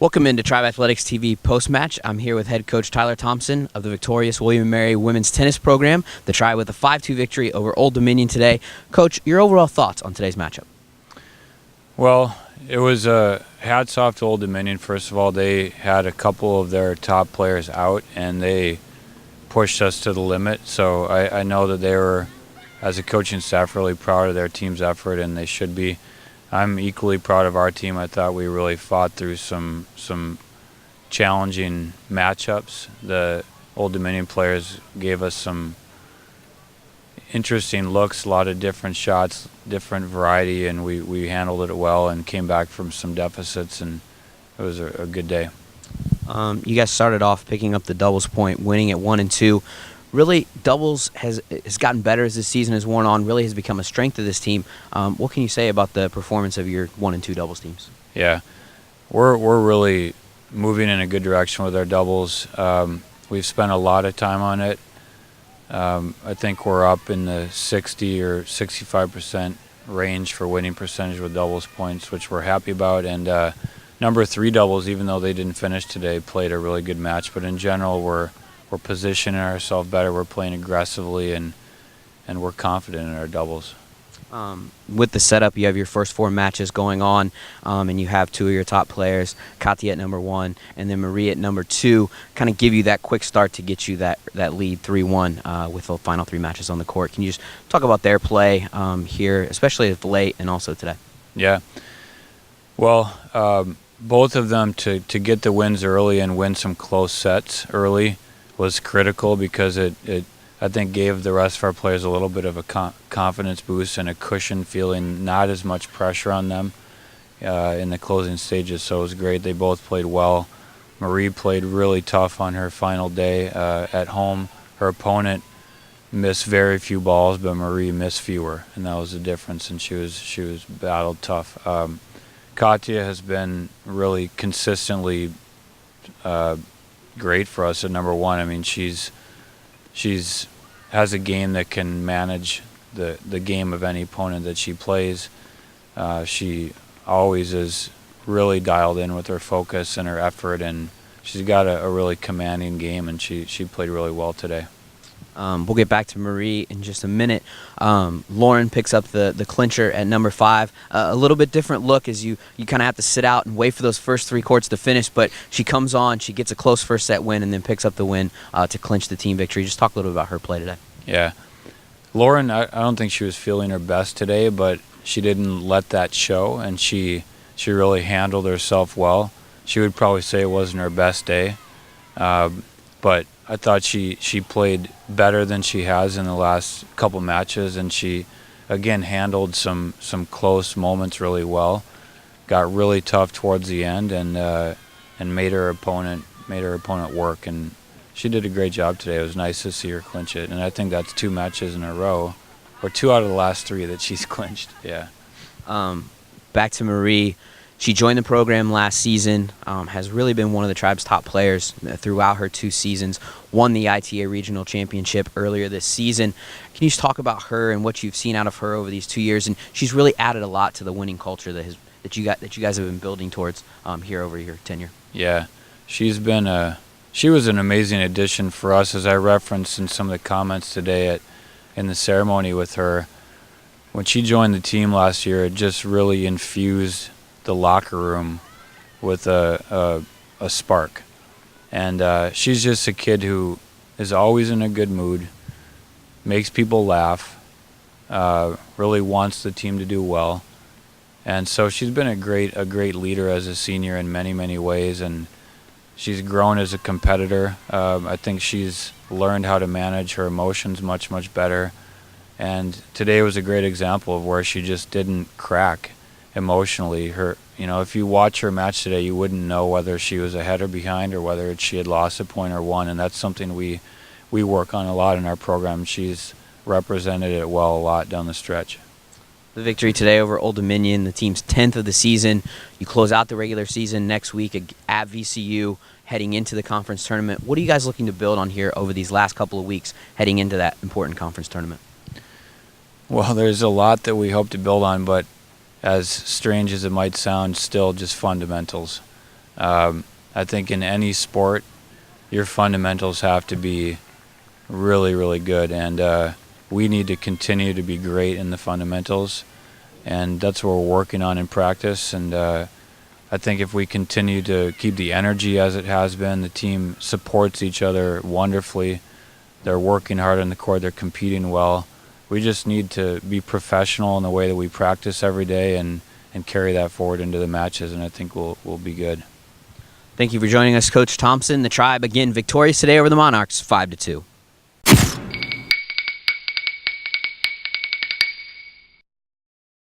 Welcome into Tribe Athletics TV post-match. I'm here with head coach Tyler Thomson of the victorious William & Mary women's tennis program. The Tribe with a 5-2 victory over Old Dominion today. Coach, your overall thoughts on today's matchup? Well, it was hats off to Old Dominion. First of all, they had a couple of their top players out, and they pushed us to the limit. So I know that they were, as a coaching staff, really proud of their team's effort, and they should be. I'm equally proud of our team. I thought we really fought through some challenging matchups. The Old Dominion players gave us some interesting looks, a lot of different shots, different variety, and we handled it well and came back from some deficits, and it was a good day. You guys started off picking up the doubles point, winning at 1 and 2. Really, doubles has gotten better as this season has worn on, really has become a strength of this team. What can you say about the performance of your 1 and 2 doubles teams? Yeah, we're really moving in a good direction with our doubles. We've spent a lot of time on it. I think we're up in the 60 or 65% range for winning percentage with doubles points, which we're happy about. And number 3 doubles, even though they didn't finish today, played a really good match. But in general, we're positioning ourselves better. We're playing aggressively, and we're confident in our doubles. With the setup, you have your first 4 matches going on, and you have 2 of your top players, Katia at number 1 and then Marie at number 2, kind of give you that quick start to get you that lead 3-1 with the final 3 matches on the court. Can you just talk about their play here, especially of late and also today? Yeah. Well, both of them to get the wins early and win some close sets early was critical, because it I think gave the rest of our players a little bit of a confidence boost and a cushion, feeling not as much pressure on them in the closing stages. So it was great. They both played well. Marie played really tough on her final day at home. Her opponent missed very few balls, but Marie missed fewer, and that was the difference. And she was battled tough. Katia has been really consistently great for us at number 1. I mean, she's has a game that can manage the game of any opponent that she plays. She always is really dialed in with her focus and her effort, and she's got a really commanding game, and she played really well today. We'll get back to Marie in just a minute. Lauren picks up the clincher at number 5. A little bit different look, as you kind of have to sit out and wait for those first 3 courts to finish, but she comes on, she gets a close first set win, and then picks up the win to clinch the team victory. Just talk a little bit about her play today. Yeah. Lauren, I don't think she was feeling her best today, but she didn't let that show, and she really handled herself well. She would probably say it wasn't her best day, but I thought she played better than she has in the last couple matches, and she again handled some close moments really well. Got really tough towards the end, and made her opponent work, and she did a great job today. It was nice to see her clinch it, and I think that's 2 matches in a row, or 2 out of the last 3 that she's clinched. Yeah. Back to Marie. She joined the program last season, has really been one of the Tribe's top players throughout her 2 seasons, won the ITA Regional Championship earlier this season. Can you just talk about her and what you've seen out of her over these 2 years? And she's really added a lot to the winning culture that you guys have been building towards here over your tenure. Yeah, she was an amazing addition for us, as I referenced in some of the comments today in the ceremony with her. When she joined the team last year, it just really infused the locker room with a spark, and she's just a kid who is always in a good mood, makes people laugh, really wants the team to do well, and so she's been a great leader as a senior in many ways, and she's grown as a competitor. I think she's learned how to manage her emotions much better, and today was a great example of where she just didn't crack emotionally. If you watch her match today, you wouldn't know whether she was ahead or behind, or whether she had lost a point or won, and that's something we work on a lot in our program. She's represented it well a lot down the stretch. The victory today over Old Dominion, the team's 10th of the season. You close out the regular season next week at VCU, heading into the conference tournament. What are you guys looking to build on here over these last couple of weeks heading into that important conference tournament? Well, there's a lot that we hope to build on, but as strange as it might sound, still just fundamentals. I think in any sport, your fundamentals have to be really, really good, and we need to continue to be great in the fundamentals, and that's what we're working on in practice. And I think if we continue to keep the energy as it has been, the team supports each other wonderfully. They're working hard on the court. They're competing well. We just need to be professional in the way that we practice every day and carry that forward into the matches, and I think we'll be good. Thank you for joining us, Coach Thomson. The Tribe, again, victorious today over the Monarchs, 5-2.